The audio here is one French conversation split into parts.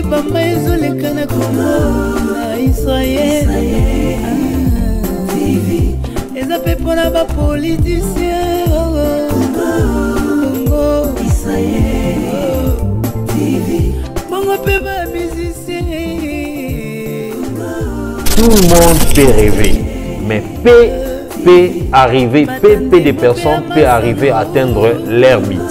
Libamba ezoleka na Congo na Israël eza pe mpona bapoliticien Congo Israël bongo mpe bamusicien. Tout le monde peut rêver, mais peut arriver, peu de personnes peuvent arriver à atteindre leur but.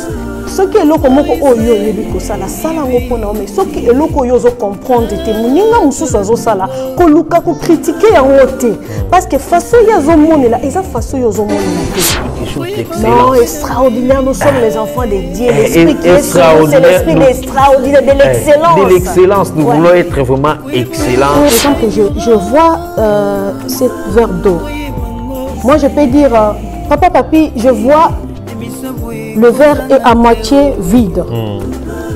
Ce qui est loko moko oyo yebiko sala sala ngopona mais ce qui est loko yo zo comprendre te muninga mususu azo sala ko luka ko critiquer yango te parce que façon ya zo monela eza façon yo zo monela te. Non, extraordinaire, nous sommes les enfants de Dieu, l'esprit qui est sur nous, c'est l'esprit extraordinaire de l'excellence. De l'excellence, nous voulons être vraiment excellents. Par exemple, je vois cette verre d'eau. Moi je peux dire papa papi, je vois le verre est à moitié vide.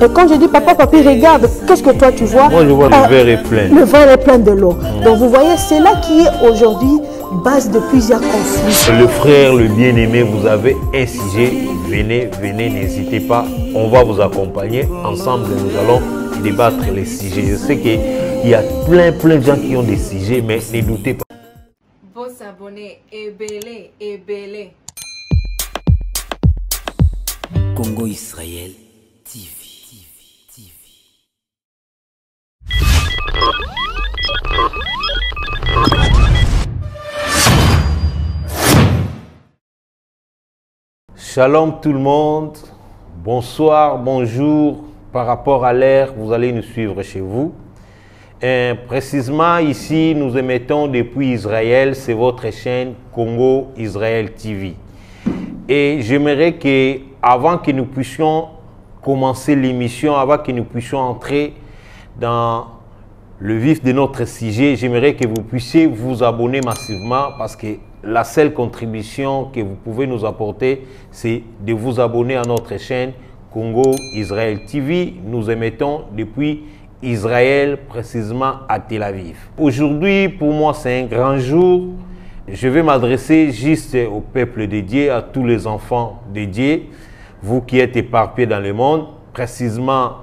Et quand je dis papa, papi, regarde, qu'est-ce que toi tu vois? Moi je vois le verre est plein. Le verre est plein de l'eau. Donc vous voyez, c'est là qui est aujourd'hui base de plusieurs conflits. Le frère, le bien-aimé, vous avez un sujet. Venez, n'hésitez pas. On va vous accompagner. Ensemble, nous allons débattre les sujets. Je sais qu'il y a plein de gens qui ont des sujets, mais ne doutez pas. Vos abonnés, belé. Congo Israël TV. Shalom tout le monde, bonsoir, bonjour. Par rapport à l'heure, vous allez nous suivre chez vous. Précisément ici, nous émettons depuis Israël, c'est votre chaîne Congo Israël TV. Et j'aimerais que, avant que nous puissions commencer l'émission, avant que nous puissions entrer dans le vif de notre sujet, j'aimerais que vous puissiez vous abonner massivement parce que la seule contribution que vous pouvez nous apporter, c'est de vous abonner à notre chaîne Congo Israël TV. Nous émettons depuis Israël, précisément à Tel Aviv. Aujourd'hui, pour moi, c'est un grand jour. Je vais m'adresser juste au peuple de Dieu, à tous les enfants de Dieu, vous qui êtes éparpillés dans le monde, précisément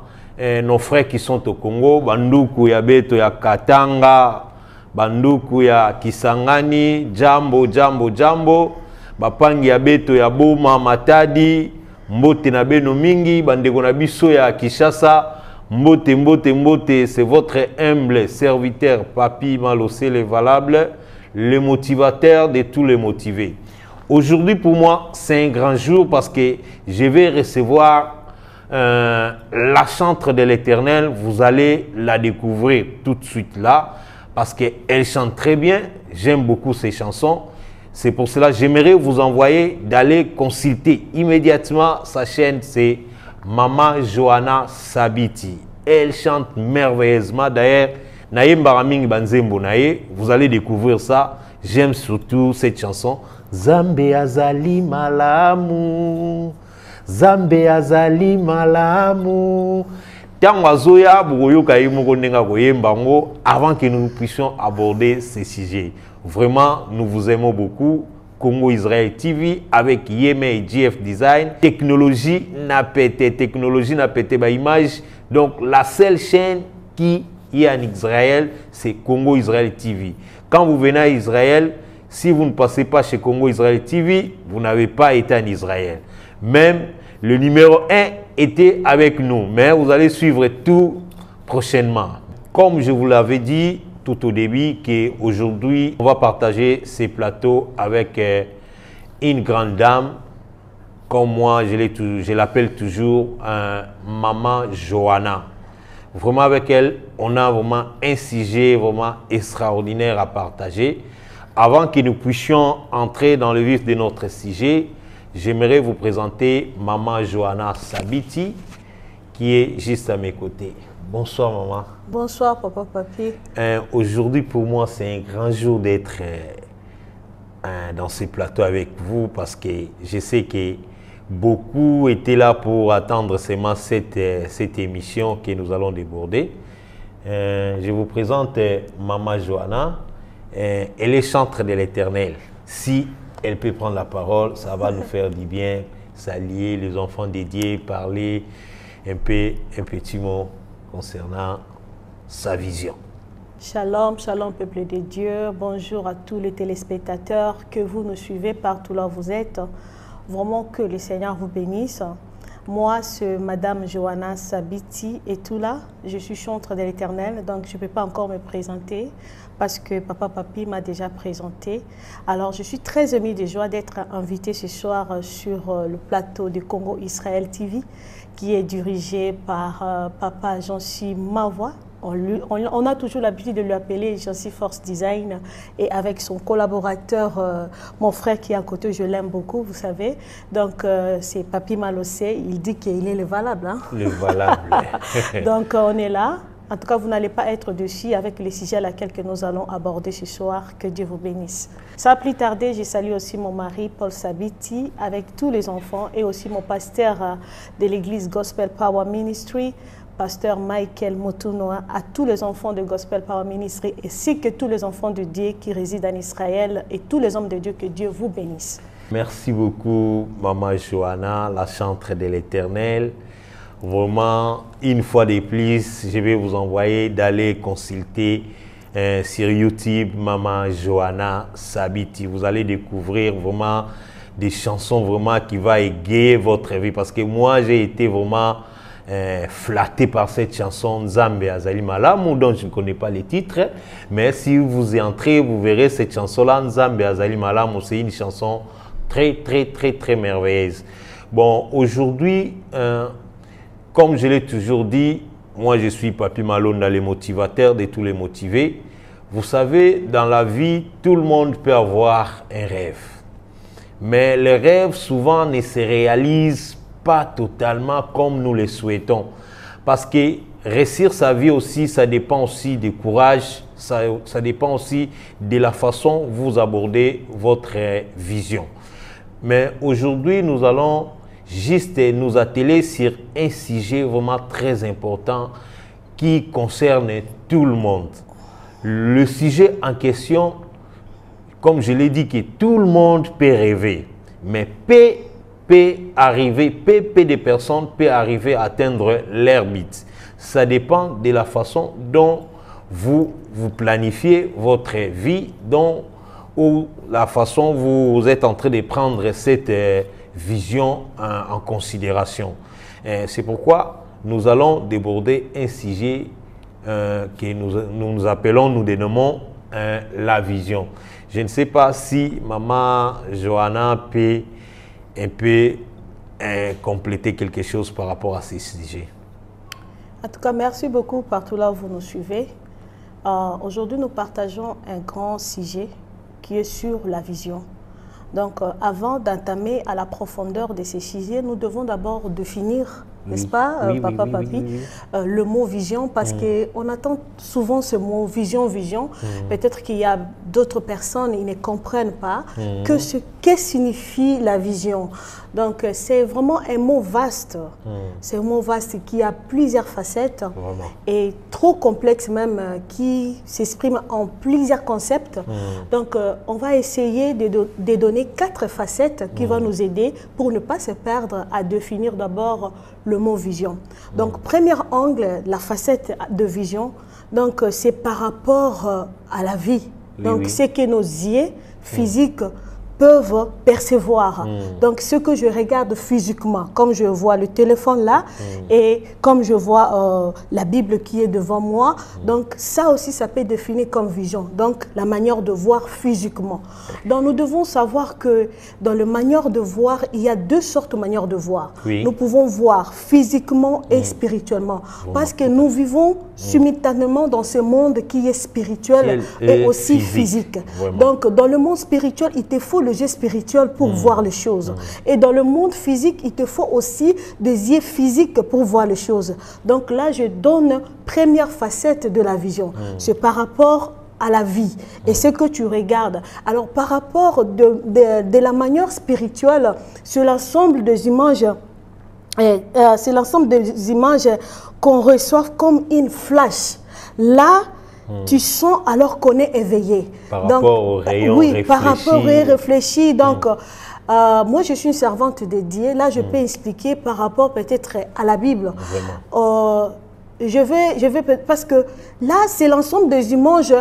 nos frères qui sont au Congo, Banduku ya Beto ya Katanga, Banduku ya Kisangani, Jambo, Bapangi ya Beto ya Boma, Matadi, Mbote na Beno Mingi, Bandeko na Biso ya Kishasa, Mbote, c'est votre humble serviteur, Papi Malosé le valable, le motivateur de tous les motivés. Aujourd'hui, pour moi, c'est un grand jour parce que je vais recevoir la chantre de l'Éternel. Vous allez la découvrir tout de suite là parce qu'elle chante très bien. J'aime beaucoup ses chansons. C'est pour cela que j'aimerais vous envoyer d'aller consulter immédiatement sa chaîne. C'est Maman Johanna Sabiti. Elle chante merveilleusement. D'ailleurs, vous allez découvrir ça. J'aime surtout cette chanson. Zambe azali malamu, Zambe azali malamu. Avant que nous puissions aborder ces sujets, vraiment, nous vous aimons beaucoup. Congo Israël TV avec Yeme et GF Design. Technologie n'a pété image. Donc, la seule chaîne qui est en Israël, c'est Congo Israël TV. Quand vous venez à Israël, si vous ne passez pas chez Congo Israël TV, vous n'avez pas été en Israël. Même le numéro 1 était avec nous, mais vous allez suivre tout prochainement. Comme je vous l'avais dit tout au début, qu'aujourd'hui, on va partager ces plateaux avec une grande dame, comme moi, je l'appelle toujours Maman Johanna. Vraiment avec elle, on a vraiment un sujet vraiment extraordinaire à partager. Avant que nous puissions entrer dans le vif de notre sujet, j'aimerais vous présenter Maman Johanna Sabiti, qui est juste à mes côtés. Bonsoir maman. Bonsoir papa papi. Aujourd'hui pour moi c'est un grand jour d'être dans ce plateau avec vous parce que je sais que beaucoup étaient là pour attendre seulement cette émission que nous allons déborder. Je vous présente Maman Johanna. Elle est chantre de l'Éternel. Si elle peut prendre la parole, ça va nous faire du bien, saluer les enfants dédiés, parler un petit mot concernant sa vision. Shalom, shalom peuple de Dieu. Bonjour à tous les téléspectateurs que vous nous suivez partout là où vous êtes. Vraiment que le Seigneur vous bénisse. Moi, c'est Madame Johanna Sabiti et tout là. Je suis chantre de l'Éternel, donc je ne peux pas encore me présenter parce que Papa Papi m'a déjà présenté. Alors, je suis très émue de joie d'être invitée ce soir sur le plateau de Congo Israël TV qui est dirigé par Papa Jancy Mavoie. On a toujours l'habitude de lui appeler Jancy Force Design et avec son collaborateur, mon frère qui est à côté, je l'aime beaucoup, vous savez. Donc, c'est Papi Malossé, il dit qu'il est le valable. Hein? Le valable. Donc, on est là. En tout cas, vous n'allez pas être dessus avec les sujets à laquelle nous allons aborder ce soir. Que Dieu vous bénisse. Sans plus tarder, je salue aussi mon mari, Paul Sabiti, avec tous les enfants et aussi mon pasteur de l'église Gospel Power Ministry, pasteur Michael Motunoa, à tous les enfants de Gospel Power Ministry, ainsi que tous les enfants de Dieu qui résident en Israël et tous les hommes de Dieu, que Dieu vous bénisse. Merci beaucoup, Maman Johanna, la chantre de l'Éternel. Vraiment, une fois de plus, je vais vous envoyer d'aller consulter sur YouTube Maman Johanna Sabiti. Vous allez découvrir vraiment des chansons vraiment qui vont égayer votre vie. Parce que moi, j'ai été vraiment flatté par cette chanson Nzambe Azali Malamu, dont je ne connais pas les titres. Mais si vous y entrez, vous verrez cette chanson-là, Nzambe Azali Malamu. C'est une chanson très merveilleuse. Bon, aujourd'hui, comme je l'ai toujours dit, moi je suis Papi Malonda, le motivateur de tous les motivés. Vous savez, dans la vie, tout le monde peut avoir un rêve. Mais les rêves, souvent, ne se réalisent pas totalement comme nous le souhaitons. Parce que réussir sa vie aussi, ça dépend aussi du courage, ça dépend aussi de la façon dont vous abordez votre vision. Mais aujourd'hui, nous allons juste nous atteler sur un sujet vraiment très important qui concerne tout le monde. Le sujet en question, comme je l'ai dit, que tout le monde peut rêver, mais peu de personnes peuvent arriver à atteindre leur but. Ça dépend de la façon dont vous planifiez votre vie, ou la façon dont vous êtes en train de prendre cette vision en considération. C'est pourquoi nous allons déborder un sujet que nous appelons, nous dénommons la vision. Je ne sais pas si Maman Johanna peut un peu compléter quelque chose par rapport à ce sujet. En tout cas, merci beaucoup partout là où vous nous suivez. Aujourd'hui, nous partageons un grand sujet qui est sur la vision. Donc, avant d'entamer à la profondeur de ces sujets, nous devons d'abord définir, n'est-ce pas, Papa Papi, le mot vision, parce qu'on attend souvent ce mot vision. Peut-être qu'il y a d'autres personnes qui ne comprennent pas que signifie la vision. Donc, c'est vraiment un mot vaste. C'est un mot vaste qui a plusieurs facettes et trop complexe même, qui s'exprime en plusieurs concepts. Donc, on va essayer de donner 4 facettes qui vont nous aider pour ne pas se perdre à définir d'abord le mot vision. Donc, premier angle, la facette de vision, donc c'est par rapport à la vie. Donc, c'est que nos yeux physiques peuvent percevoir. Donc, ce que je regarde physiquement, comme je vois le téléphone là, et comme je vois la Bible qui est devant moi, donc ça aussi, ça peut être défini comme vision. Donc, la manière de voir physiquement. Donc, nous devons savoir que dans la manière de voir, il y a 2 sortes de manières de voir. Nous pouvons voir physiquement et spirituellement, parce que nous vivons simultanément dans ce monde qui est spirituel et aussi physique. Donc, dans le monde spirituel, il te faut le jeu spirituel pour voir les choses. Et dans le monde physique, il te faut aussi des yeux physiques pour voir les choses. Donc là, je donne première facette de la vision. C'est par rapport à la vie et ce que tu regardes. Alors, par rapport de la manière spirituelle, c'est l'ensemble des images qu'on reçoit comme une flash. Là, tu sens alors qu'on est éveillé. Par rapport au rayon réfléchi. Par rapport au rayon réfléchi. Donc, moi, je suis une servante de Dieu. Là, je peux expliquer par rapport peut-être à la Bible. parce que là, c'est l'ensemble des images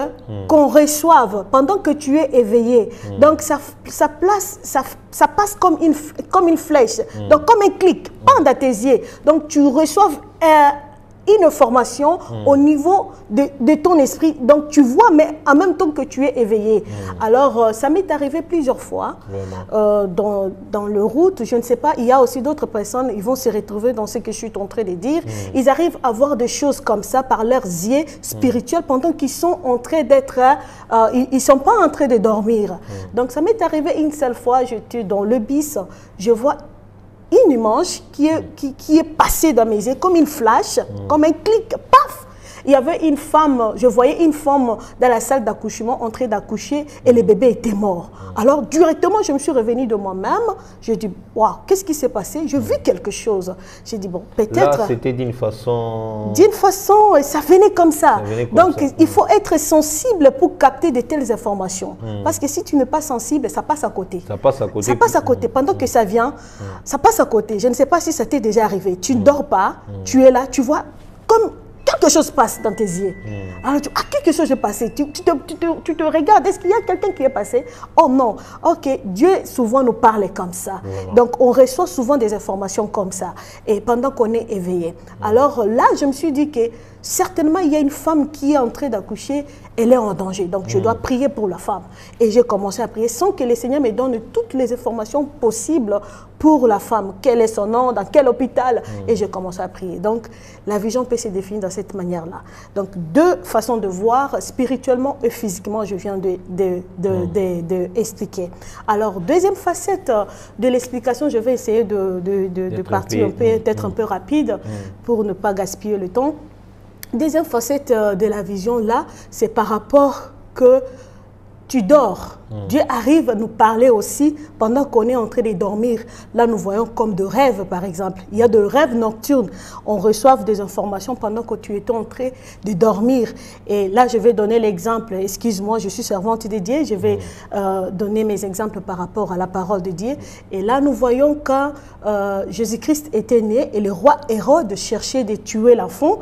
qu'on reçoive pendant que tu es éveillé. Donc, ça passe comme une flèche, donc comme un clic, dans tes yeux. Donc, tu reçois une information au niveau de ton esprit. Donc, tu vois, mais en même temps que tu es éveillé. Alors, ça m'est arrivé plusieurs fois dans le route. Je ne sais pas, il y a aussi d'autres personnes, ils vont se retrouver dans ce que je suis en train de dire. Ils arrivent à voir des choses comme ça par leurs yeux spirituels pendant qu'ils sont en train d'être... ils ne sont pas en train de dormir. Donc, ça m'est arrivé une seule fois, j'étais dans le bus, je vois une image qui est passée dans mes yeux comme une flash, comme un clic, paf! Il y avait une femme, je voyais une femme dans la salle d'accouchement en train d'accoucher et le bébé était mort. Alors directement, je me suis revenue de moi-même, j'ai dit, waouh, qu'est-ce qui s'est passé? J'ai vu quelque chose. J'ai dit, bon, peut-être... Là, c'était d'une façon... D'une façon, ça venait comme ça. Donc, il faut être sensible pour capter de telles informations. Parce que si tu n'es pas sensible, ça passe à côté. Ça passe à côté. Ça passe à côté. Pendant que ça vient, ça passe à côté. Je ne sais pas si ça t'est déjà arrivé. Tu ne dors pas, tu es là, tu vois comme... quelque chose passe dans tes yeux. Alors, quelque chose est passé. Tu te regardes. Est-ce qu'il y a quelqu'un qui est passé? Oh non. Ok, Dieu souvent nous parle comme ça. Donc, on reçoit souvent des informations comme ça. Et pendant qu'on est éveillé. Alors là, je me suis dit que certainement, il y a une femme qui est en train d'accoucher. Elle est en danger. Donc, je dois prier pour la femme. Et j'ai commencé à prier sans que le Seigneur me donne toutes les informations possibles pour la femme. Quel est son nom, dans quel hôpital. Et j'ai commencé à prier. Donc, la vision peut se définir dans cette manière-là. Donc, deux façons de voir, spirituellement et physiquement, je viens d'expliquer. Alors, deuxième facette de l'explication, je vais essayer de partir d'être un peu rapide pour ne pas gaspiller le temps. Deuxième facette de la vision, là, c'est par rapport que tu dors. Dieu arrive à nous parler aussi pendant qu'on est en train de dormir. Là, nous voyons comme de rêves, par exemple. Il y a de rêves nocturnes. On reçoit des informations pendant que tu es en train de dormir. Et là, je vais donner l'exemple. Excuse-moi, je suis servante de Dieu. Je vais donner mes exemples par rapport à la parole de Dieu. Et là, nous voyons quand Jésus-Christ était né et le roi Hérode cherchait de tuer l'enfant.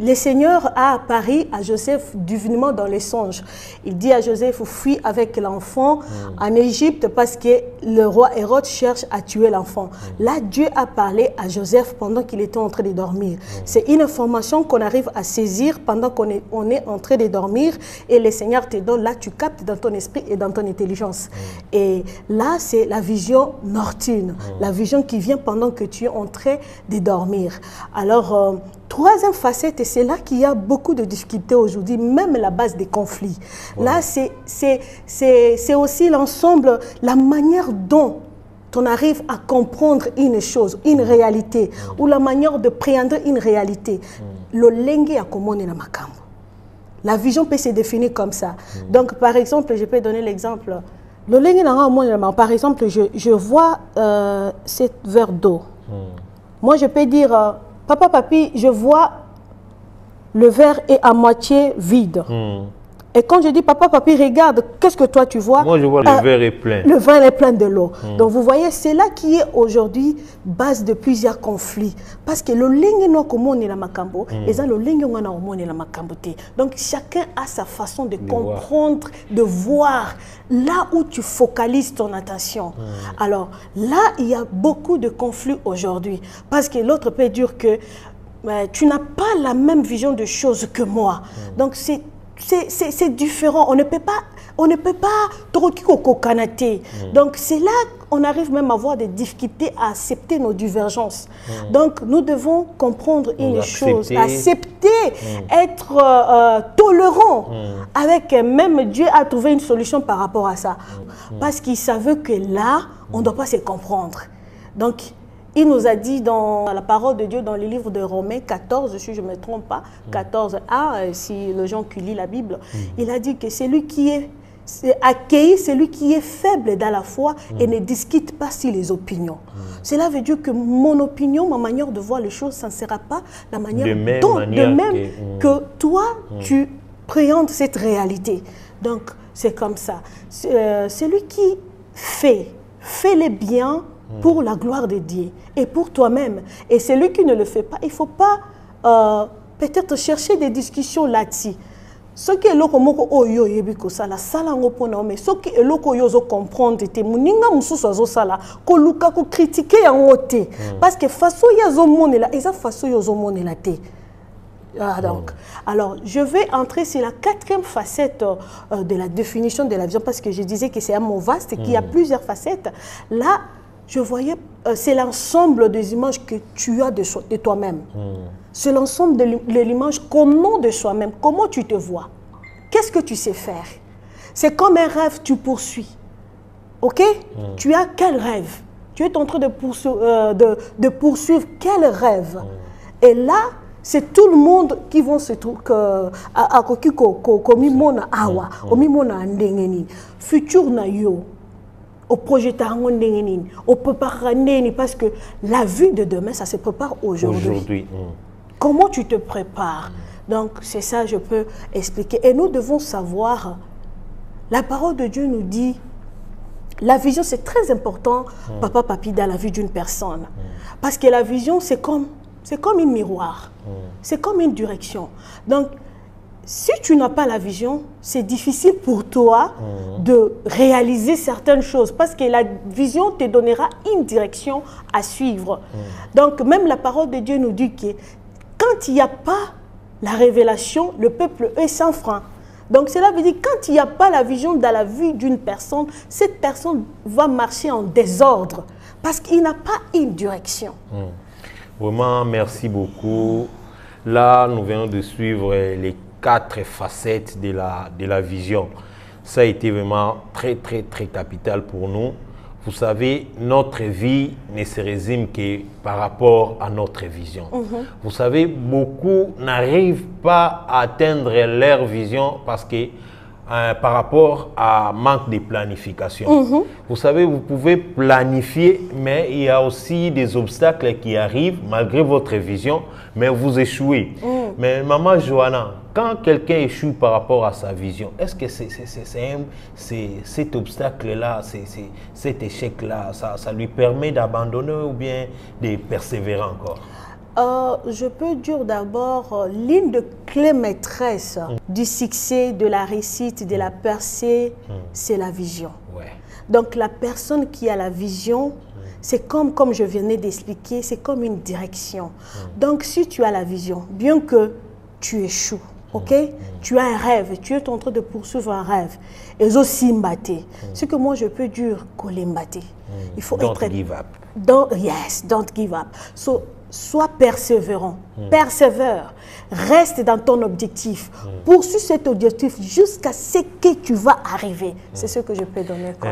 Le Seigneur a apparu à Joseph divinement dans les songes. Il dit à Joseph, fuis avec l'enfant en Égypte parce que le roi Hérode cherche à tuer l'enfant. Là, Dieu a parlé à Joseph pendant qu'il était en train de dormir. C'est une information qu'on arrive à saisir pendant qu'on est en train de dormir et le Seigneur te donne, là tu captes dans ton esprit et dans ton intelligence. Et là, c'est la vision nocturne, la vision qui vient pendant que tu es en train de dormir. Alors, troisième facette, et c'est là qu'il y a beaucoup de difficultés aujourd'hui, même la base des conflits. Là, c'est aussi l'ensemble, la manière dont on arrive à comprendre une chose, une réalité, ou la manière de préhender une réalité. Lolenge ya komone na makambo. La vision peut se définir comme ça. Donc, par exemple, je peux donner l'exemple. Par exemple, je vois cette verre d'eau. Moi, je peux dire... Papa, papi, je vois le verre est à moitié vide. Et quand je dis papa, papi, regarde, qu'est-ce que toi tu vois? Moi, je vois le verre est plein. Le verre est plein de l'eau. Donc, vous voyez, c'est là qui est aujourd'hui base de plusieurs conflits. Parce que le lingue no komone la makambo, et ça le lingue no komone la makambo te. Donc, chacun a sa façon de comprendre, de voir là où tu focalises ton attention. Alors, là, il y a beaucoup de conflits aujourd'hui. Parce que l'autre peut dire que tu n'as pas la même vision de choses que moi. Donc, c'est différent. On ne peut pas trop kanaté. Donc c'est là qu'on arrive même à avoir des difficultés à accepter nos divergences. Donc nous devons comprendre une chose, accepter, être tolérant avec même Dieu a trouvé une solution par rapport à ça. Parce qu'il savait que là, on ne doit pas se comprendre. Donc il nous a dit dans la parole de Dieu, dans le livre de Romains 14, si je ne me trompe pas, 14a, si les gens qui lisent la Bible, il a dit que c'est lui qui est accueilli, celui qui est faible dans la foi et ne discute pas sur les opinions. Cela veut dire que mon opinion, ma manière de voir les choses, ça ne sera pas la manière de même que toi, tu préhentes cette réalité. Donc, c'est comme ça. Celui qui fait les biens pour la gloire de Dieu et pour toi-même. Et celui qui ne le fait pas, il ne faut pas peut-être chercher des discussions là-dessus. Ce qui est là comme oyo yebiko sala sala ngopona mais ce qui est là ko yozo comprendre te muninga mususu azo sala ko luka ko critiquer yango te parce que façon yazo monela eza façon yozo monela te. Ah, donc, alors, je vais entrer sur la quatrième facette de la définition de la vision parce que je disais que c'est un mot vaste et qu'il y a plusieurs facettes. Là, je voyais, c'est l'ensemble des images que tu as de toi-même. C'est l'ensemble de l'image comment de soi-même, comment tu te vois. Qu'est-ce que tu sais faire? C'est comme un rêve, tu poursuis. Ok? Tu as quel rêve? Tu es en train de poursuivre quel rêve? Et là, c'est tout le monde qui vont se trouver à komi mona awa, komi mona ndengeni, futur na yo, au projet tarango ndengeni, au préparer ndengeni parce que la vie de demain ça se prépare aujourd'hui. Comment tu te prépares? Donc c'est ça je peux expliquer et nous devons savoir. La parole de Dieu nous dit la vision c'est très important, papa papi dans la vie d'une personne parce que la vision c'est comme un miroir, c'est comme une direction. Donc, si tu n'as pas la vision, c'est difficile pour toi de réaliser certaines choses parce que la vision te donnera une direction à suivre. Donc, même la parole de Dieu nous dit que quand il n'y a pas la révélation, le peuple est sans frein. Donc, cela veut dire que quand il n'y a pas la vision dans la vie d'une personne, cette personne va marcher en désordre parce qu'il n'a pas une direction. Vraiment, merci beaucoup. Là, nous venons de suivre les 4 facettes de la vision. Ça a été vraiment très capital pour nous. Vous savez, notre vie ne se résume que par rapport à notre vision. Vous savez, beaucoup n'arrivent pas à atteindre leur vision parce que par rapport à manque de planification. Vous savez, vous pouvez planifier, mais il y a aussi des obstacles qui arrivent malgré votre vision, mais vous échouez. Mais maman Johanna, quand quelqu'un échoue par rapport à sa vision, est-ce que cet obstacle-là, cet échec-là, ça lui permet d'abandonner ou bien de persévérer encore? Je peux dire d'abord l'une de clés maîtresses du succès, de la réussite, de la percée, c'est la vision. Donc la personne qui a la vision, c'est comme je venais d'expliquer, c'est comme une direction. Donc si tu as la vision, bien que tu échoues, ok, tu as un rêve, tu es en train de poursuivre un rêve, et aussi mbaté. Ce que moi je peux dire, kolembaté. Il faut don't être give up. Yes, don't give up. So, sois persévérant, persévère, reste dans ton objectif, poursuis cet objectif jusqu'à ce que tu vas arriver. C'est ce que je peux donner comme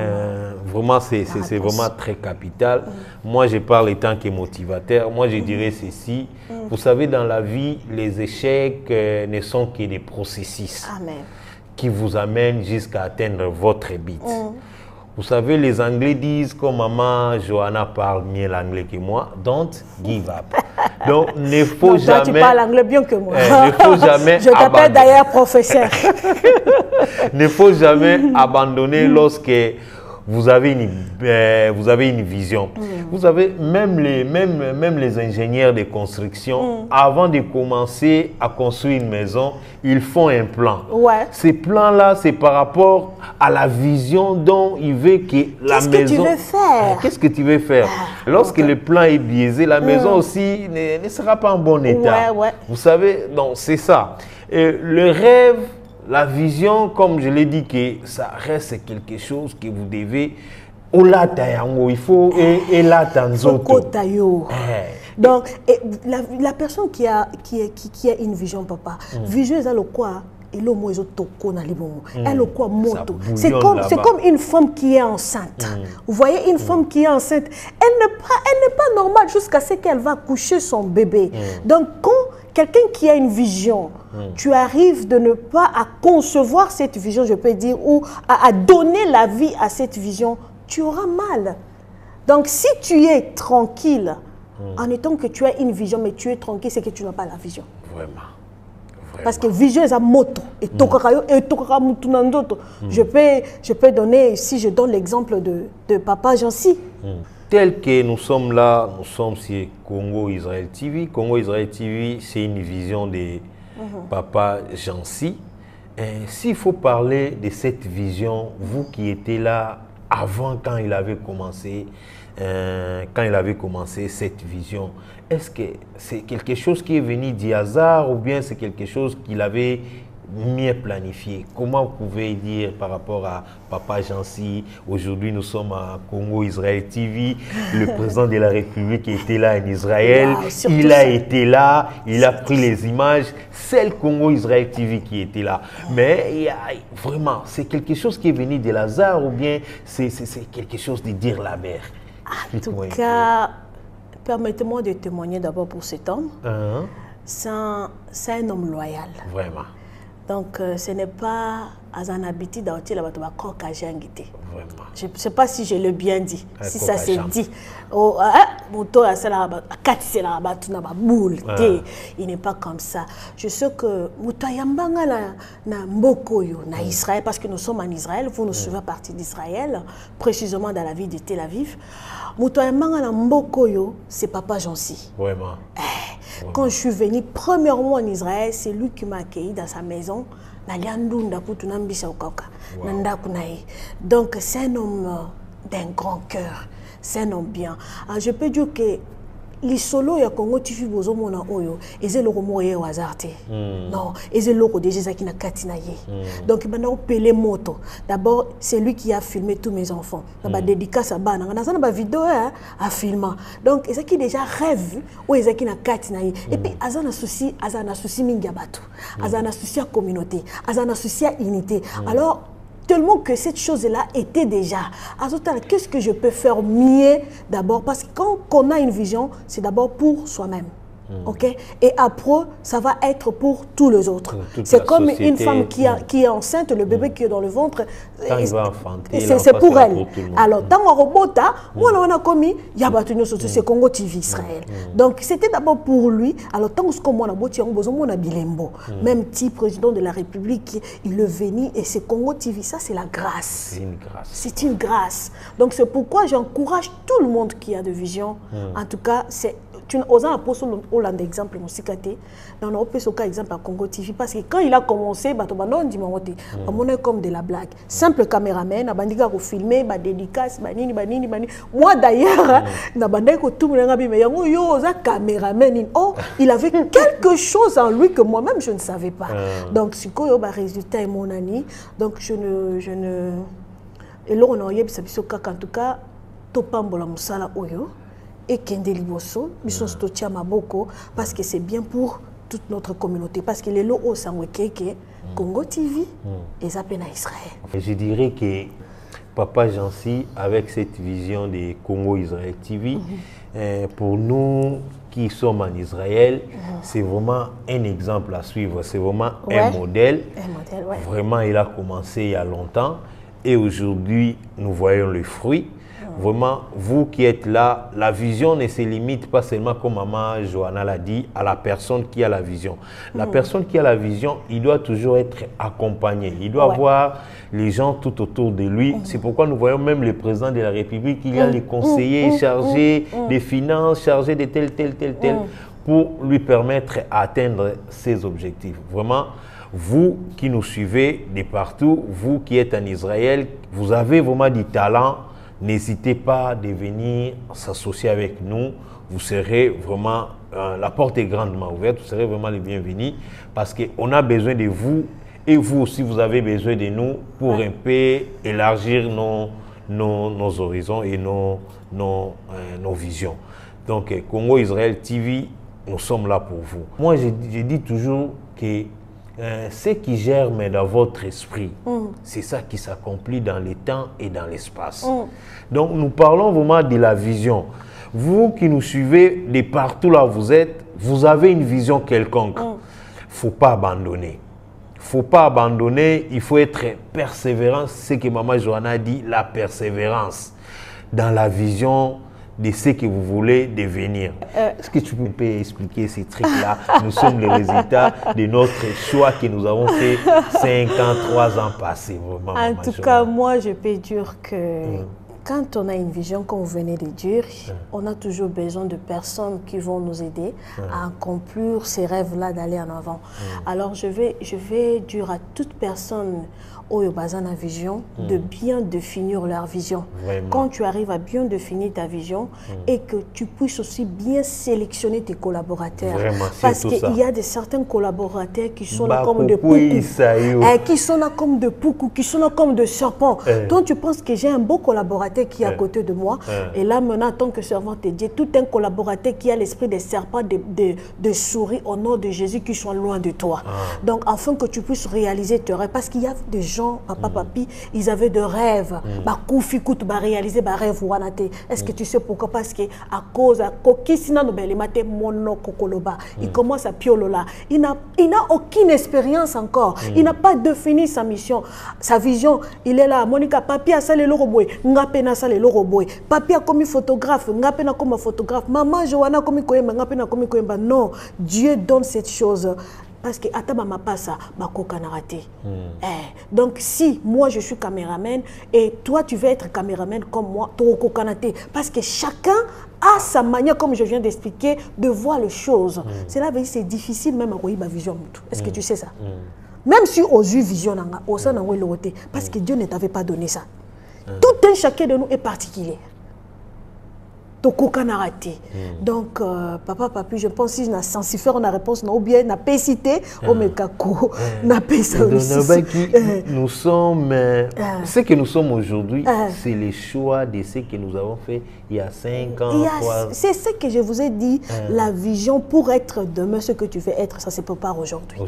vraiment, c'est vraiment très capital. Moi, je parle étant que motivateur. Moi, je dirais ceci. Vous savez, dans la vie, les échecs ne sont que des processus qui vous amènent jusqu'à atteindre votre but. Vous savez, les Anglais disent, comme maman Johanna parle mieux l'anglais que moi, don't give up. Donc, ne faut jamais... Tu parles anglais bien que moi. Ne faut jamais je t'appelle d'ailleurs professeur. Ne faut jamais abandonner lorsque vous avez une vision. Vous savez, même les ingénieurs de construction, avant de commencer à construire une maison, ils font un plan. Ces plans-là, c'est par rapport à la vision dont il veut que la maison... Qu'est-ce que tu veux faire? Qu'est-ce que tu veux faire? Lorsque le plan est biaisé, la maison aussi ne sera pas en bon état. Vous savez, donc c'est ça. Et le rêve... La vision, comme je l'ai dit, que ça reste quelque chose que vous devez il faut et là donc la personne qui a une vision, papa, vision c'est le quoi? C'est comme une femme qui est enceinte. Vous voyez, une femme qui est enceinte, elle n'est pas normale jusqu'à ce qu'elle va coucher son bébé. Donc quand quelqu'un qui a une vision, tu arrives de ne pas à concevoir cette vision, je peux dire, ou à donner la vie à cette vision, tu auras mal. Donc si tu es tranquille, en étant que tu as une vision, mais tu es tranquille, c'est que tu n'as pas la vision. Vraiment. Parce que vision est à moto. Et je peux donner, si je donne l'exemple de Papa Jancy. tel que nous sommes là, nous sommes sur Congo Israël TV. Congo Israël TV, c'est une vision de Papa Jancy. S'il faut parler de cette vision, vous qui étiez là avant quand il avait commencé cette vision, est-ce que c'est quelque chose qui est venu du hasard ou bien c'est quelque chose qu'il avait mieux planifié? Comment vous pouvez dire par rapport à Papa Jancy? Aujourd'hui, nous sommes à Congo Israël TV. Le président de la République était là en Israël. Wow, il a été là, il a pris les images. C'est le Congo Israël TV qui était là. Mais vraiment, c'est quelque chose qui est venu de hasard ou bien c'est quelque chose de dire la mère? En tout cas, permettez-moi de témoigner d'abord pour cet homme. C'est un homme loyal. Vraiment. Donc, ce n'est pas à un habitude d'être là, Vraiment. Je ne sais pas si je l'ai bien dit, si ça s'est dit. Il n'est pas comme ça. Je sais que na Israël, parce que nous sommes en Israël, vous nous suivez partie d'Israël, précisément dans la ville de Tel Aviv. C'est Papa Jancy. Vraiment. Quand je suis venue premièrement en Israël, c'est lui qui m'a accueilli dans sa maison. Donc c'est un homme d'un grand cœur, c'est un homme bien. Alors, je peux dire que les solos ya Congo TV bozo mona oyo eze loko moye au hasard non eze loko déjà qui na katina ye. Donc il m'a appelé moto. D'abord c'est lui qui a filmé tous mes enfants. Na ba dédicace à bana na sana ba vidéo à filmer. Donc eza qui déjà rêve ou eza qui na katina ye. Et puis azana souci mingi bato. Azana souci à communauté, azana souci à unité. Alors tellement que cette chose-là était déjà. Qu'est-ce que je peux faire mieux d'abord? Parce que quand on a une vision, c'est d'abord pour soi-même. Ok? Et après, ça va être pour tous les autres. C'est comme une femme qui est enceinte, le bébé qui est dans le ventre. C'est pour elle. Alors, dans mon robot, on a commis, il y a c'est Congo TV Israël. Donc, c'était d'abord pour lui. Alors, tant que moi, on a Bilembo. Même petit président de la République, il est venu et c'est Congo TV. Ça, c'est la grâce. C'est une grâce. C'est une grâce. Donc, c'est pourquoi j'encourage tout le monde qui a de vision. En tout cas, c'est. Tu as un exemple, on a un exemple à Congo TV parce que quand il a commencé, on est comme de la blague. Simple caméraman, on a filmé, on a dédicace, moi d'ailleurs, il avait quelque chose en lui que moi-même je ne savais pas. Donc, c'est quoi le résultat est mon ami. Donc, je ne. Et là, on a eu en tout cas, Topambola Moussala Oyo. Et Kendeli Bosso, parce que c'est bien pour toute notre communauté. Parce que les lots au Congo TV et Zapena Israël. Je dirais que Papa Jancy, avec cette vision de Congo Israël TV, pour nous qui sommes en Israël, c'est vraiment un exemple à suivre. C'est vraiment un modèle. Vraiment, il a commencé il y a longtemps. Et aujourd'hui, nous voyons le fruit. Vraiment, vous qui êtes là, la vision ne se limite pas seulement, comme maman Johanna l'a dit, à la personne qui a la vision. La personne qui a la vision, il doit toujours être accompagné. Il doit avoir les gens tout autour de lui. C'est pourquoi nous voyons même le président de la République, il y a les conseillers chargés des finances, chargés de tel, pour lui permettre d'atteindre ses objectifs. Vraiment, vous qui nous suivez de partout, vous qui êtes en Israël, vous avez vraiment du talent. N'hésitez pas à venir s'associer avec nous. Vous serez vraiment, la porte est grandement ouverte, vous serez vraiment les bienvenus parce qu'on a besoin de vous et vous aussi, vous avez besoin de nous pour un peu élargir nos horizons et nos visions. Donc, Congo Israël TV, nous sommes là pour vous. Moi, je dis toujours que ce qui germe dans votre esprit, c'est ça qui s'accomplit dans le temps et dans l'espace. Donc, nous parlons vraiment de la vision. Vous qui nous suivez de partout là où vous êtes, vous avez une vision quelconque. Il ne faut pas abandonner. Il ne faut pas abandonner, il faut être persévérant. C'est ce que Maman Johanna dit, la persévérance dans la vision de ce que vous voulez devenir. Est-ce que tu peux expliquer ces trucs-là? Nous sommes le résultat de notre choix que nous avons fait 5 ans, 3 ans passés. Vraiment, en tout cas, moi, je peux dire que quand on a une vision, comme vous venez de dire, on a toujours besoin de personnes qui vont nous aider à accomplir ces rêves-là d'aller en avant. Alors, je vais dire à toute personne au Bazana Vision de bien définir leur vision. Vraiment. Quand tu arrives à bien définir ta vision et que tu puisses aussi bien sélectionner tes collaborateurs. Vraiment, parce tout ça. qu'il y a certains collaborateurs qui sont là Bah, comme des coucou, poucous, qui sont là comme de poucous, qui sont là comme de serpents. Donc tu penses que j'ai un beau collaborateur qui est à côté de moi. Et là maintenant, en tant que servant de Dieu, tout un collaborateur qui a l'esprit des serpents, de souris au nom de Jésus qui sont loin de toi. Donc afin que tu puisses réaliser tes rêves, parce qu'il y a des gens, papa, papi, ils avaient de rêves. Koufi kout ba réaliser ba rêve wanate. Est-ce que tu sais pourquoi? Parce que à cause à kokisina no bele mate mono kokoloba. Il commence à piolola. Il n'a aucune expérience encore. Il n'a pas défini sa mission, sa vision. Il est là. Monica, papi a salé le robot. Ngape na salé le robot. Papi a commis photographe. Ngape na comme photographe. Maman Johanna commis koyemba. Ngape na commis koyemba. Non, Dieu donne cette chose. Parce que ataba ma passa bako kanarate. Donc si moi je suis caméraman et toi tu veux être caméraman comme moi, toko kanate. Parce que chacun a sa manière, comme je viens d'expliquer, de voir les choses. Cela veut dire que c'est difficile même à voir vision. Est-ce que tu sais ça? Même si aux yeux vision au sein parce que Dieu ne t'avait pas donné ça. Tout un chacun de nous est particulier. Donc, papa, papi, je pense que si je suis faire une réponse, ou bien na cité, au mekako, na nous sommes, ce que nous sommes aujourd'hui, c'est le choix de ce que nous avons fait il y a 5 ans. C'est ce que je vous ai dit, la vision pour être demain, ce que tu veux être, ça se prépare aujourd'hui.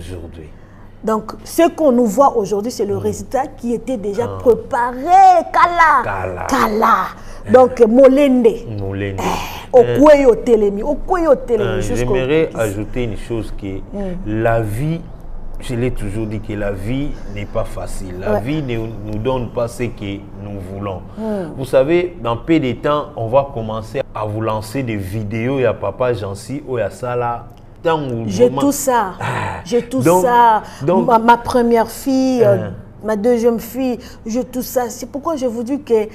Donc, ce qu'on nous voit aujourd'hui, c'est le résultat qui était déjà préparé. Kala. Donc, Molende. J'aimerais ajouter une chose que la vie, je l'ai toujours dit que la vie n'est pas facile. La vie ne nous donne pas ce que nous voulons. Vous savez, dans peu de temps, on va commencer à vous lancer des vidéos. Il y a Papa Jancy, il y a ça là. J'ai tout ça. J'ai tout ça. Donc, ma première fille, ma deuxième fille, j'ai tout ça. C'est pourquoi je vous dis que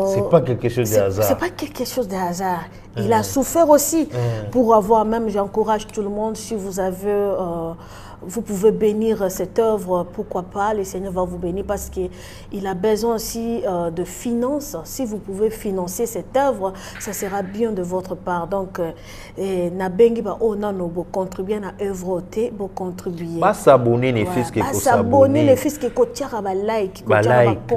c'est pas quelque chose de hasard. C'est pas quelque chose de hasard. Il a souffert aussi pour avoir, même j'encourage tout le monde, si vous avez, vous pouvez bénir cette œuvre, pourquoi pas, le Seigneur va vous bénir parce qu'il a besoin aussi de finances. Si vous pouvez financer cette œuvre, ça sera bien de votre part. Donc, na bengi ba oh non bo contribuer na œuvre vous contribuer. Pas s'abonner les fils qui pas s'abonner les fils qui kotiara ba like, ba like,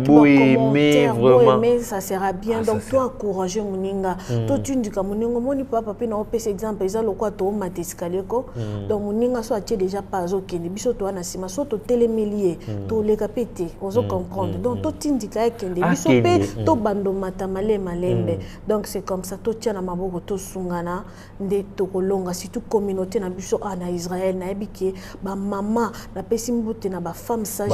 bo aimer vraiment. Ça sera bien. Donc toi encourager moninga. Toi tu dis que moninga moni papa pe na opé exemple ça lokwa to matiska. Donc moninga so atie déjà pas okende biso to na sima so to télémélier to le capete ozo comprendre. Donc to tindika kende biso pe to bando matamale malembe. Donc c'est comme ça to tia na maboko to sungana nde to kolonga surtout communauté na biso na Israël na ebiki ba maman na pesi mbote na ba femme sage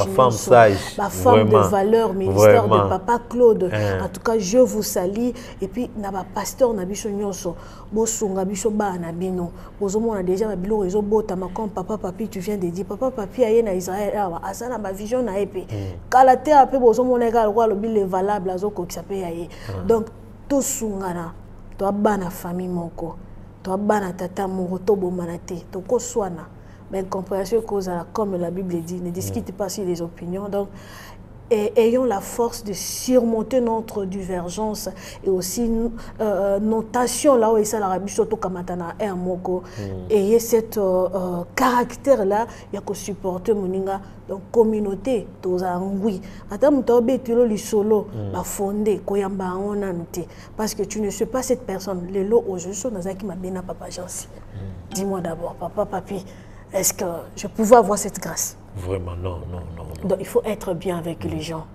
ba femme de valeur ministère de papa Claude. En tout cas je vous salue et puis na ba pasteur na biso nyonso bo sunga biso ba na bino bozo mona déjà ma bilo réseau botama comme papa papi tu viens de dire papa papi aye na Israël asala ma vision na épée kalate ape bozo mona égal quoi le bill valable azoko qui s'appelle aye. Donc to sungana to bana famille moko to bana tata moko to bomana te to ko swana ben compréhension cause comme la Bible dit ne discute pas sur les opinions. Donc et ayons la force de surmonter notre divergence et aussi notation là où il s'est la rabbi surtout kamatana et moko et cette caractère là il y a que supporter moninga donc communauté toza ngui ata muto betilo li solo ba fondé koyamba ona nté parce que tu ne sais pas cette personne les lots aujourd'hui nazaki mabena papa Jancy. Dis-moi d'abord papa papi est-ce que je pouvais avoir cette grâce? Vraiment, non. Donc, il faut être bien avec les gens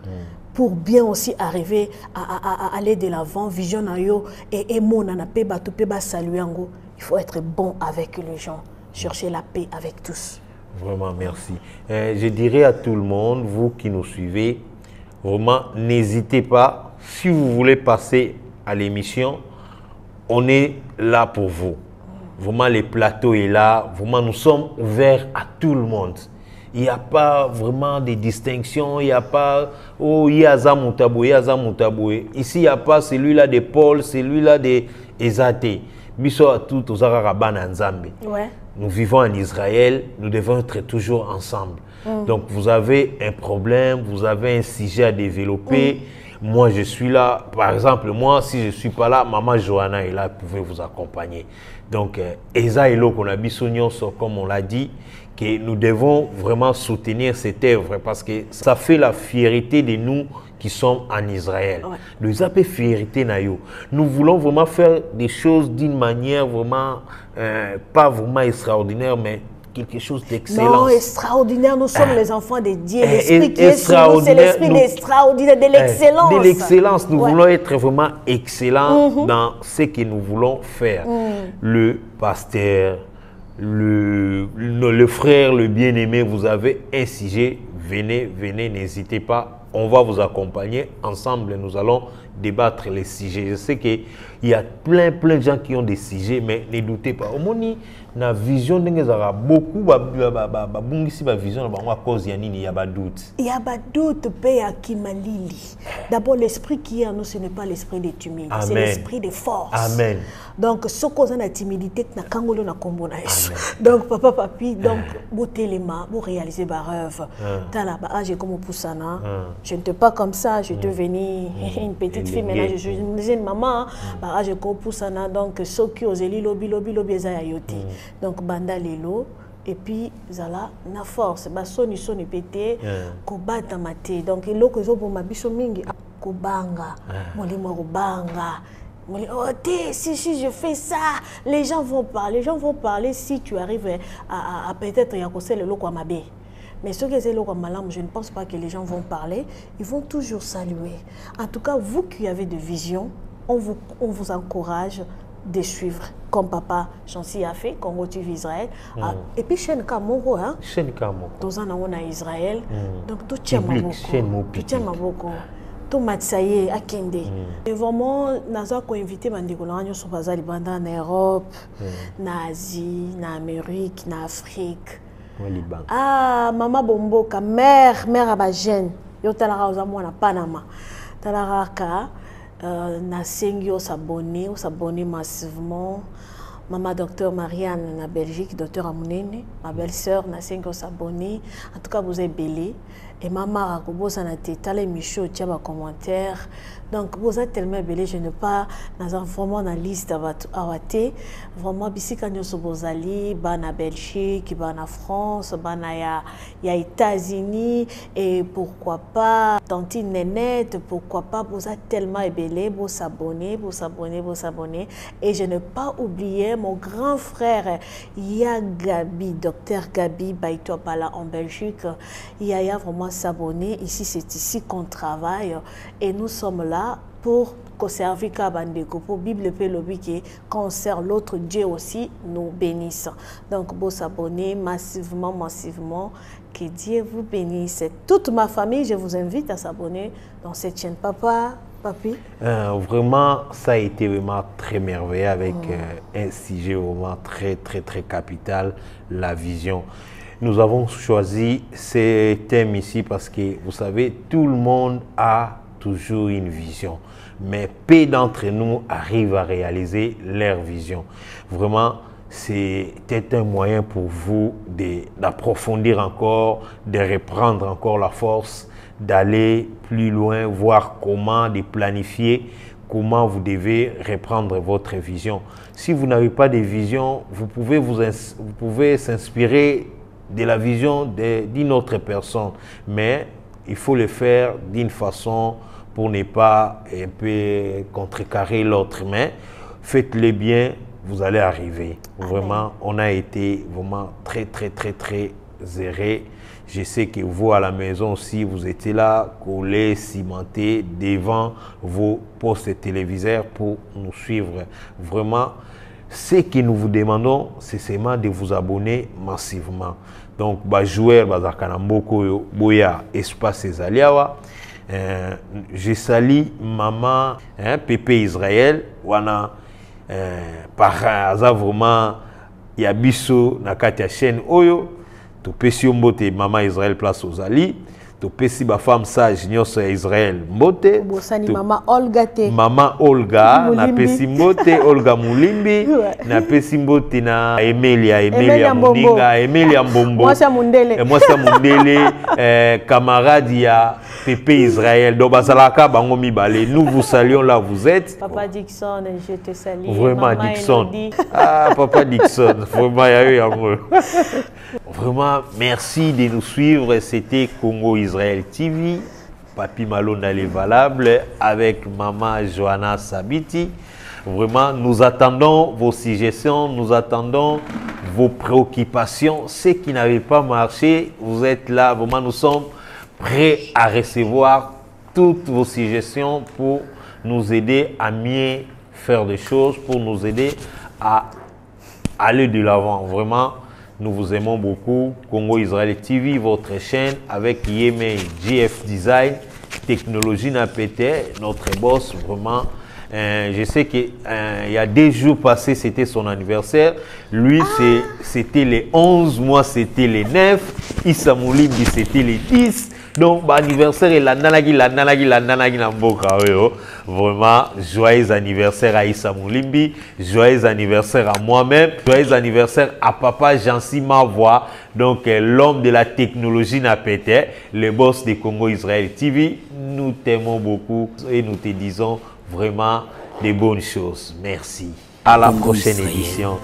pour bien aussi arriver à aller de l'avant, vision et mon peba saluer. Il faut être bon avec les gens, chercher la paix avec tous. Vraiment, merci. Je dirais à tout le monde, vous qui nous suivez, vraiment, n'hésitez pas. Si vous voulez passer à l'émission, on est là pour vous. Vraiment, le plateau est là. Vraiment, nous sommes ouverts à tout le monde. il n'y a pas vraiment de distinction, il n'y a pas, oh, il y a Zamutaboué, il y a Zamutaboué. Ici, il n'y a pas celui-là de Paul, celui-là de Ezate. Biso à tout aux Arabans Nzambe. Ouais. Nous vivons en Israël, nous devons être toujours ensemble. Donc, vous avez un problème, vous avez un sujet à développer. Moi, je suis là. Par exemple, moi, si je ne suis pas là, Maman Johanna est là, elle pouvait vous accompagner. Donc, Eza et qu'on a bisognon, comme on l'a dit, que nous devons vraiment soutenir cette œuvre parce que ça fait la fierté de nous qui sommes en Israël. Ouais. Nous avons fierté nayo. Nous voulons vraiment faire des choses d'une manière vraiment, pas vraiment extraordinaire, mais quelque chose d'excellent. Non, extraordinaire. Nous sommes les enfants de Dieu. L'esprit qui est sur nous, c'est l'esprit extraordinaire, de l'excellence. De l'excellence. Nous voulons être vraiment excellents dans ce que nous voulons faire. Le pasteur, le frère, le bien-aimé, vous avez un sujet, venez, n'hésitez pas. On va vous accompagner. Ensemble, nous allons débattre les sujets. Je sais qu'il y a plein de gens qui ont des sujets, mais ne doutez pas. Au moins, la vision de beaucoup de vision à cause il y a pas doute. Il y a pas doute, Père Kimalili. D'abord, l'esprit qui est en nous, ce n'est pas l'esprit de timidité, c'est l'esprit de force. Amen. Donc, ce qu'on a la timidité, na kangolo na kombo na Yesu. Donc, papa, papi, donc, beauté les mains, pour réaliser ma rêve. T'as là, j'ai comme poussana. Je ne te pas comme ça, je devenais une petite fille, maintenant je suis une maman. J'ai comme poussana, donc, ceux qui osent lobby, yoti. Donc, banda lelo. Et puis, zala na force. Ba soni pété, ko bata maté. Donc, eloko zo pour ma biso mingi ko banga. Molimo ko banga. Oh, si je fais ça, les gens vont parler. Les gens vont parler si tu arrives à peut-être y accoster le loco à ma baie. Mais ce que c'est le loco à malam, je ne pense pas que les gens vont parler. Ils vont toujours saluer. En tout cas, vous qui avez de vision, on vous encourage de suivre comme papa Chancy a fait, Congo TV Israël. Et puis chaîne Kamoko, hein? Chaîne Kamoko. Dans un an, on a Israël. Donc tout tient ma beaucoup. Tout tient ma beaucoup. Tout matsaye à Kende. Et vraiment, nous avons invité Mandikolanyo sur Bazali Banda en Europe, en Asie, en Amérique, en Afrique. Ah, Maman Bomboka, mère Abagène. Yo talara ozamo na Panama. Talara ka na sengi o s'abonner massivement. Maman docteur Marianne na Belgique, docteur Amounene, ma belle-sœur na sengi o s'abonner. En tout cas, vous êtes belle. Et maman a commencé à être Michaud, tu as un commentaire. Donc, vous êtes tellement belle, je n'ai pas vraiment la liste à water. Vraiment, ici, quand nous sommes Bozali, en Belgique, en France, il y a États-Unis, et pourquoi pas, Tantine Nénette, pourquoi pas, vous êtes tellement belle, vous s'abonner. Et je n'ai pas oublié mon grand frère, Gabi, docteur Gabi, Baïto Pala en Belgique. Il y a vraiment s'abonner. Ici, c'est ici qu'on travaille et nous sommes là pour conserver Kabandeko, pour Bible Pélobi qui concerne l'autre Dieu aussi, nous bénisse. Donc, vous s'abonner massivement. Que Dieu vous bénisse. Toute ma famille, je vous invite à s'abonner dans cette chaîne. Papa, papi. Vraiment, ça a été vraiment très merveilleux avec un sujet vraiment très capital, la vision. Nous avons choisi ces thèmes ici parce que, vous savez, tout le monde a toujours une vision. Mais peu d'entre nous arrivent à réaliser leur vision. Vraiment, c'était un moyen pour vous d'approfondir encore, de reprendre encore la force, d'aller plus loin, voir comment, de planifier, comment vous devez reprendre votre vision. Si vous n'avez pas de vision, vous pouvez s'inspirer de la vision d'une autre personne, mais il faut le faire d'une façon pour ne pas un peu contrecarrer l'autre, mais faites-le bien, vous allez arriver. Vraiment, on a été vraiment très zéré. Je sais que vous à la maison aussi, vous étiez là, collés, cimentés devant vos postes téléviseurs pour nous suivre. Vraiment, ce que nous vous demandons, c'est seulement de vous abonner massivement. Donc, joueur, Bazakanamboko, Boya, Espace Ezaliawa. Je salue maman, Pépé Israël, wana par hasard vraiment, Yabiso, Nakatia chaîne Oyo. topesi mbote Maman Israël place aux Ali. Topesi ba femme sage nyonso ya Israël mbote. Bosani Maman Olga te. Maman Olga na pesi mbote Olga Mulimbi na pesi mbote na Emilia Muninga, Emilia Mbombo. Moi c'est Mundele. Moi c'est Mundele, camarade ya Pépé Israël. Donc bazalaka bango mibale. Nous vous saluons là où vous êtes. Papa Dixon, je te salue. Vraiment Maman Dixon. Elodie. Ah Papa Dixon, vraiment il y a eu amour. Vraiment, merci de nous suivre. C'était Congo Israël TV. Papi Malonda est valable avec Maman Johanna Sabiti. Vraiment, nous attendons vos suggestions, nous attendons vos préoccupations. Ceux qui n'avaient pas marché, vous êtes là. Vraiment, nous sommes prêts à recevoir toutes vos suggestions pour nous aider à mieux faire des choses, pour nous aider à aller de l'avant. Vraiment, nous vous aimons beaucoup. Congo Israël TV, votre chaîne avec Yémen GF Design, Technologie Napete, notre boss. Vraiment, je sais qu'il y a 2 jours passés, c'était son anniversaire. Lui, c'était les 11, moi, c'était les 9. Issa Moulimbi, c'était les 10. Donc, anniversaire et la nanagi na mboka. Vraiment, joyeux anniversaire à Issa Moulimbi, joyeux anniversaire à moi-même, joyeux anniversaire à Papa Jansi Mavoie, donc l'homme de la technologie Napete, le boss de Congo Israël TV. Nous t'aimons beaucoup et nous te disons vraiment des bonnes choses. Merci. À la prochaine édition.